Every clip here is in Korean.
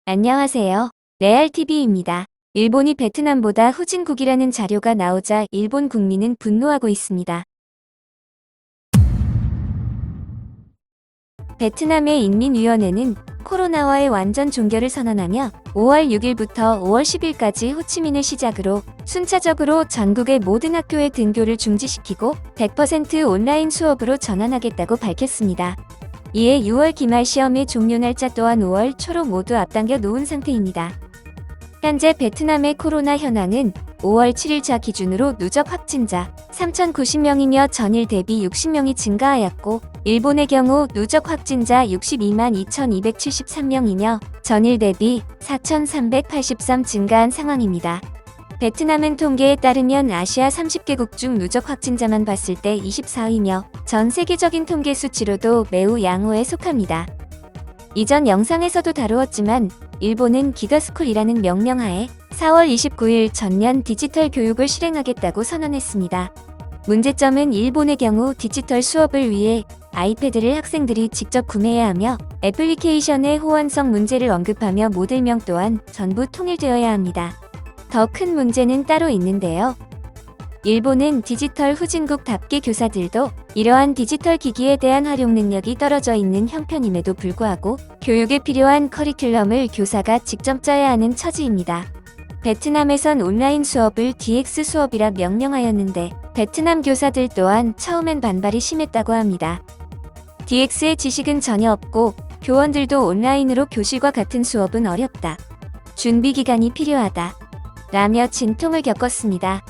안녕하세요. 레알TV입니다. 일본이 베트남보다 후진국이라는 자료가 나오자 일본 국민은 분노하고 있습니다. 베트남의 인민위원회는 코로나와의 완전 종결을 선언하며 5월 6일부터 5월 10일까지 호치민을 시작으로 순차적으로 전국의 모든 학교의 등교를 중지시키고 100% 온라인 수업으로 전환하겠다고 밝혔습니다. 이에 6월 기말 시험의 종료 날짜 또한 5월 초로 모두 앞당겨 놓은 상태입니다. 현재 베트남의 코로나 현황은 5월 7일자 기준으로 누적 확진자 3,090명이며 전일 대비 60명이 증가하였고, 일본의 경우 누적 확진자 62만 2,273명이며 전일 대비 4,383 증가한 상황입니다. 베트남은 통계에 따르면 아시아 30개국 중 누적 확진자만 봤을 때 24위며 전 세계적인 통계 수치로도 매우 양호에 속합니다. 이전 영상에서도 다루었지만 일본은 기가스쿨이라는 명명하에 4월 29일 전면 디지털 교육을 실행하겠다고 선언했습니다. 문제점은 일본의 경우 디지털 수업을 위해 아이패드를 학생들이 직접 구매해야 하며 애플리케이션의 호환성 문제를 언급하며 모델명 또한 전부 통일되어야 합니다. 더 큰 문제는 따로 있는데요. 일본은 디지털 후진국답게 교사들도 이러한 디지털 기기에 대한 활용 능력이 떨어져 있는 형편임에도 불구하고 교육에 필요한 커리큘럼을 교사가 직접 짜야 하는 처지입니다. 베트남에선 온라인 수업을 DX 수업이라 명명하였는데 베트남 교사들 또한 처음엔 반발이 심했다고 합니다. DX의 지식은 전혀 없고 교원들도 온라인으로 교실과 같은 수업은 어렵다. 준비 기간이 필요하다. 라며 진통을 겪었습니다.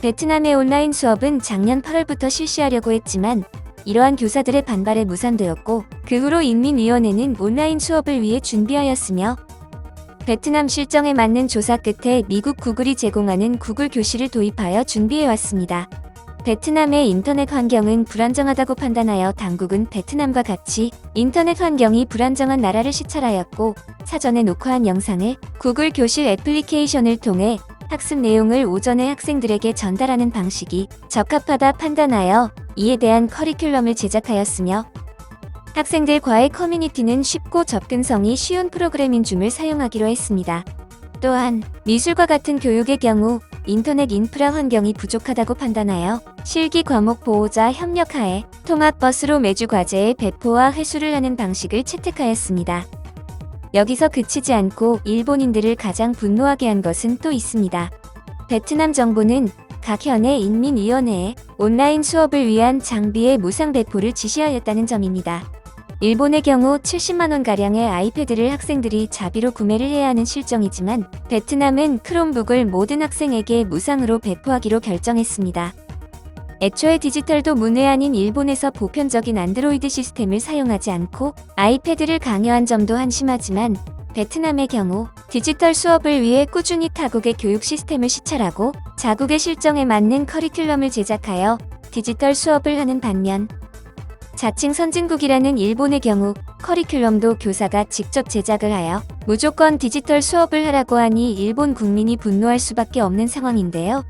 베트남의 온라인 수업은 작년 8월부터 실시하려고 했지만 이러한 교사들의 반발에 무산되었고, 그 후로 인민위원회는 온라인 수업을 위해 준비하였으며 베트남 실정에 맞는 조사 끝에 미국 구글이 제공하는 구글 교실을 도입하여 준비해왔습니다. 베트남의 인터넷 환경은 불안정하다고 판단하여 당국은 베트남과 같이 인터넷 환경이 불안정한 나라를 시찰하였고, 사전에 녹화한 영상을 구글 교실 애플리케이션을 통해 학습 내용을 오전에 학생들에게 전달하는 방식이 적합하다 판단하여 이에 대한 커리큘럼을 제작하였으며, 학생들과의 커뮤니티는 쉽고 접근성이 쉬운 프로그램인 줌을 사용하기로 했습니다. 또한 미술과 같은 교육의 경우 인터넷 인프라 환경이 부족하다고 판단하여 실기 과목 보호자 협력하에 통학버스로 매주 과제의 배포와 회수를 하는 방식을 채택하였습니다. 여기서 그치지 않고 일본인들을 가장 분노하게 한 것은 또 있습니다. 베트남 정부는 각 현의 인민위원회에 온라인 수업을 위한 장비의 무상 배포를 지시하였다는 점입니다. 일본의 경우 70만원가량의 아이패드를 학생들이 자비로 구매를 해야 하는 실정이지만 베트남은 크롬북을 모든 학생에게 무상으로 배포하기로 결정했습니다. 애초에 디지털도 문외한인 일본에서 보편적인 안드로이드 시스템을 사용하지 않고 아이패드를 강요한 점도 한심하지만, 베트남의 경우 디지털 수업을 위해 꾸준히 타국의 교육 시스템을 시찰하고 자국의 실정에 맞는 커리큘럼을 제작하여 디지털 수업을 하는 반면, 자칭 선진국이라는 일본의 경우 커리큘럼도 교사가 직접 제작을 하여 무조건 디지털 수업을 하라고 하니 일본 국민이 분노할 수밖에 없는 상황인데요.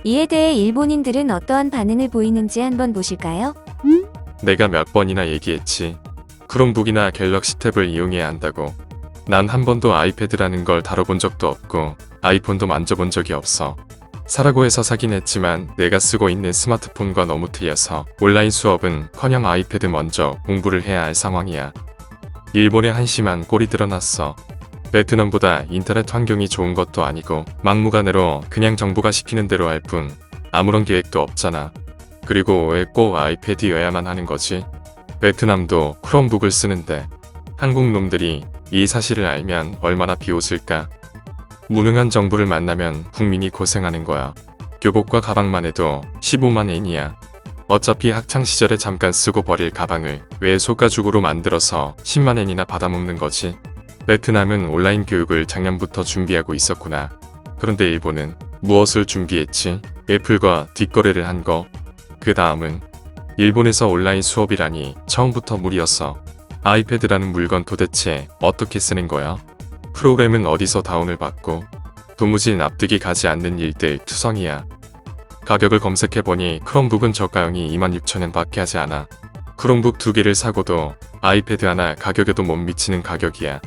이에 대해 일본인들은 어떠한 반응을 보이는지 한번 보실까요? 내가 몇 번이나 얘기했지. 크롬북이나 갤럭시 탭을 이용해야 한다고. 난 한 번도 아이패드라는 걸 다뤄본 적도 없고 아이폰도 만져본 적이 없어. 사라고 해서 사긴 했지만 내가 쓰고 있는 스마트폰과 너무 틀려서 온라인 수업은 커녕 아이패드 먼저 공부를 해야 할 상황이야. 일본의 한심한 꼴이 드러났어. 베트남보다 인터넷 환경이 좋은 것도 아니고 막무가내로 그냥 정부가 시키는 대로 할 뿐 아무런 계획도 없잖아. 그리고 왜 꼭 아이패드여야만 하는 거지? 베트남도 크롬북을 쓰는데 한국 놈들이 이 사실을 알면 얼마나 비웃을까? 무능한 정부를 만나면 국민이 고생하는 거야. 교복과 가방만 해도 15만 엔이야. 어차피 학창시절에 잠깐 쓰고 버릴 가방을 왜 소가죽으로 만들어서 10만 엔이나 받아먹는 거지? 베트남은 온라인 교육을 작년부터 준비하고 있었구나. 그런데 일본은 무엇을 준비했지? 애플과 뒷거래를 한 거. 그 다음은 일본에서 온라인 수업이라니 처음부터 무리였어. 아이패드라는 물건 도대체 어떻게 쓰는 거야? 프로그램은 어디서 다운을 받고. 도무지 납득이 가지 않는 일들 투성이야. 가격을 검색해보니 크롬북은 저가형이 26,000엔 밖에 하지 않아. 크롬북 2개를 사고도 아이패드 하나 가격에도 못 미치는 가격이야.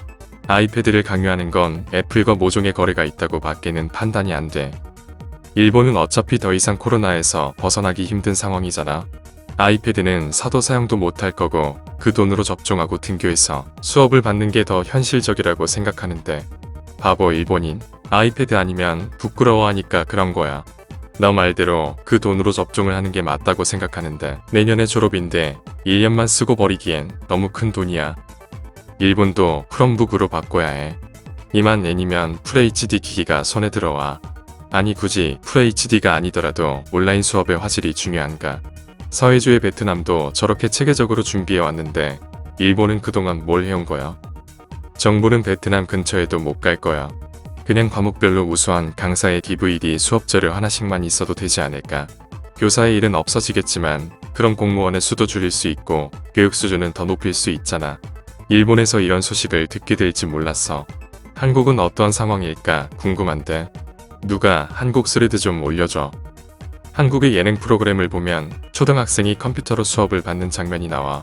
아이패드를 강요하는 건 애플과 모종의 거래가 있다고 밖에는 판단이 안 돼. 일본은 어차피 더 이상 코로나에서 벗어나기 힘든 상황이잖아. 아이패드는 사도 사용도 못할 거고 그 돈으로 접종하고 등교해서 수업을 받는 게 더 현실적이라고 생각하는데 바보 일본인. 아이패드 아니면 부끄러워하니까 그런 거야. 너 말대로 그 돈으로 접종을 하는 게 맞다고 생각하는데 내년에 졸업인데 1년만 쓰고 버리기엔 너무 큰 돈이야. 일본도 크롬북으로 바꿔야 해. 이만 N이면 FHD 기기가 손에 들어와. 아니 굳이 FHD가 아니더라도 온라인 수업의 화질이 중요한가. 서해주의 베트남도 저렇게 체계적으로 준비해 왔는데 일본은 그동안 뭘 해온 거야? 정부는 베트남 근처에도 못 갈 거야. 그냥 과목별로 우수한 강사의 DVD 수업 자료 하나씩만 있어도 되지 않을까. 교사의 일은 없어지겠지만 그런 공무원의 수도 줄일 수 있고 교육 수준은 더 높일 수 있잖아. 일본에서 이런 소식을 듣게 될지 몰랐어. 한국은 어떠한 상황일까 궁금한데. 누가 한국 스레드 좀 올려줘. 한국의 예능 프로그램을 보면 초등학생이 컴퓨터로 수업을 받는 장면이 나와.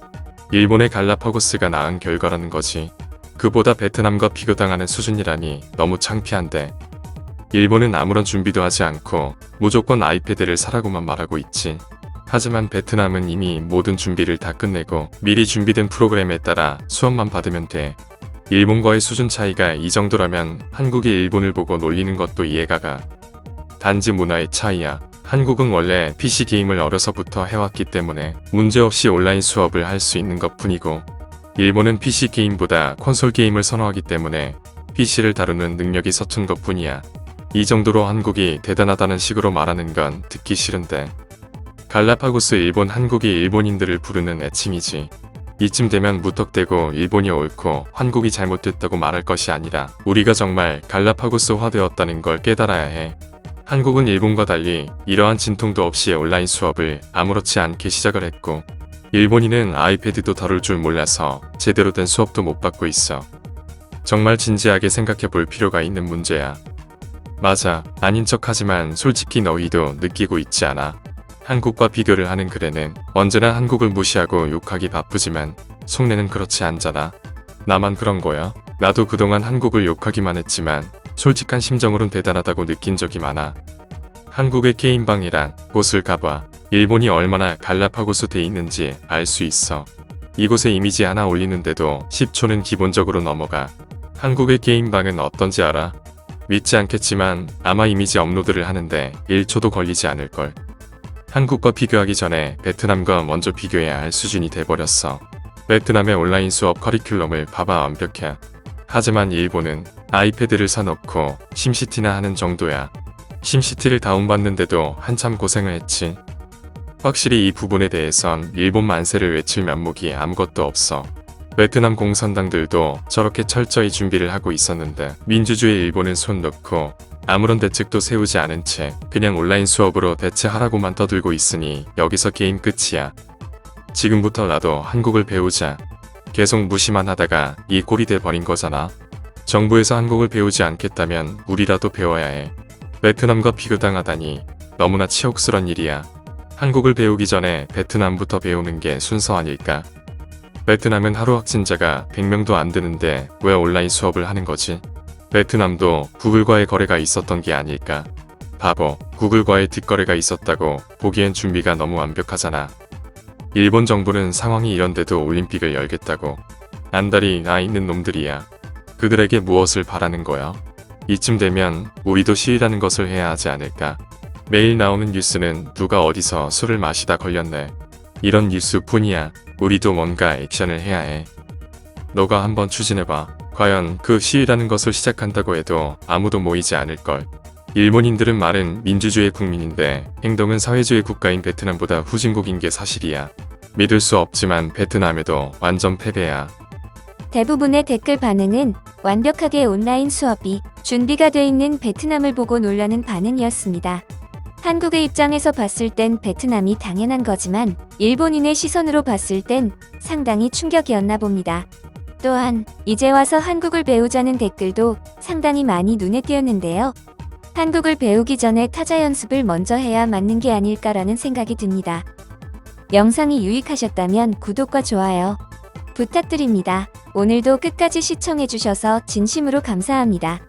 일본의 갈라파고스가 낳은 결과라는 거지. 그보다 베트남과 비교당하는 수준이라니 너무 창피한데. 일본은 아무런 준비도 하지 않고 무조건 아이패드를 사라고만 말하고 있지. 하지만 베트남은 이미 모든 준비를 다 끝내고 미리 준비된 프로그램에 따라 수업만 받으면 돼. 일본과의 수준 차이가 이 정도라면 한국이 일본을 보고 놀리는 것도 이해가 가. 단지 문화의 차이야. 한국은 원래 PC 게임을 어려서부터 해왔기 때문에 문제없이 온라인 수업을 할 수 있는 것 뿐이고 일본은 PC 게임보다 콘솔 게임을 선호하기 때문에 PC를 다루는 능력이 서툰 것 뿐이야. 이 정도로 한국이 대단하다는 식으로 말하는 건 듣기 싫은데. 갈라파고스 일본 한국이 일본인들을 부르는 애칭이지. 이쯤 되면 무턱대고 일본이 옳고 한국이 잘못됐다고 말할 것이 아니라 우리가 정말 갈라파고스화 되었다는 걸 깨달아야 해. 한국은 일본과 달리 이러한 진통도 없이 온라인 수업을 아무렇지 않게 시작을 했고 일본인은 아이패드도 다룰 줄 몰라서 제대로 된 수업도 못 받고 있어. 정말 진지하게 생각해 볼 필요가 있는 문제야. 맞아. 아닌 척하지만 솔직히 너희도 느끼고 있지 않아? 한국과 비교를 하는 글에는 언제나 한국을 무시하고 욕하기 바쁘지만 속내는 그렇지 않잖아. 나만 그런 거야? 나도 그동안 한국을 욕하기만 했지만 솔직한 심정으론 대단하다고 느낀 적이 많아. 한국의 게임방이란 곳을 가봐. 일본이 얼마나 갈라파고스 돼 있는지 알 수 있어. 이곳에 이미지 하나 올리는데도 10초는 기본적으로 넘어가. 한국의 게임방은 어떤지 알아? 믿지 않겠지만 아마 이미지 업로드를 하는데 1초도 걸리지 않을걸. 한국과 비교하기 전에 베트남과 먼저 비교해야 할 수준이 돼버렸어. 베트남의 온라인 수업 커리큘럼을 봐봐 완벽해. 하지만 일본은 아이패드를 사놓고 심시티나 하는 정도야. 심시티를 다운받는데도 한참 고생을 했지. 확실히 이 부분에 대해선 일본 만세를 외칠 면목이 아무것도 없어. 베트남 공산당들도 저렇게 철저히 준비를 하고 있었는데 민주주의 일본은 손 놓고 아무런 대책도 세우지 않은 채 그냥 온라인 수업으로 대체하라고만 떠들고 있으니 여기서 게임 끝이야. 지금부터 나도 한국을 배우자. 계속 무시만 하다가 이 꼴이 돼버린 거잖아. 정부에서 한국을 배우지 않겠다면 우리라도 배워야 해. 베트남과 비교당하다니 너무나 치욕스런 일이야. 한국을 배우기 전에 베트남부터 배우는 게 순서 아닐까? 베트남은 하루 확진자가 100명도 안 되는데 왜 온라인 수업을 하는 거지? 베트남도 구글과의 거래가 있었던 게 아닐까? 바보, 구글과의 뒷거래가 있었다고 보기엔 준비가 너무 완벽하잖아. 일본 정부는 상황이 이런데도 올림픽을 열겠다고. 안달이 나 있는 놈들이야. 그들에게 무엇을 바라는 거야? 이쯤 되면 우리도 시위라는 것을 해야 하지 않을까? 매일 나오는 뉴스는 누가 어디서 술을 마시다 걸렸네. 이런 뉴스뿐이야. 우리도 뭔가 액션을 해야 해. 너가 한번 추진해봐. 과연 그 시위라는 것을 시작한다고 해도 아무도 모이지 않을걸. 일본인들은 말은 민주주의 국민인데 행동은 사회주의 국가인 베트남보다 후진국인 게 사실이야. 믿을 수 없지만 베트남에도 완전 패배야. 대부분의 댓글 반응은 완벽하게 온라인 수업이 준비가 돼 있는 베트남을 보고 놀라는 반응이었습니다. 한국의 입장에서 봤을 땐 베트남이 당연한 거지만 일본인의 시선으로 봤을 땐 상당히 충격이었나 봅니다. 또한 이제 와서 한국을 배우자는 댓글도 상당히 많이 눈에 띄었는데요. 한국을 배우기 전에 타자 연습을 먼저 해야 맞는 게 아닐까라는 생각이 듭니다. 영상이 유익하셨다면 구독과 좋아요 부탁드립니다. 오늘도 끝까지 시청해주셔서 진심으로 감사합니다.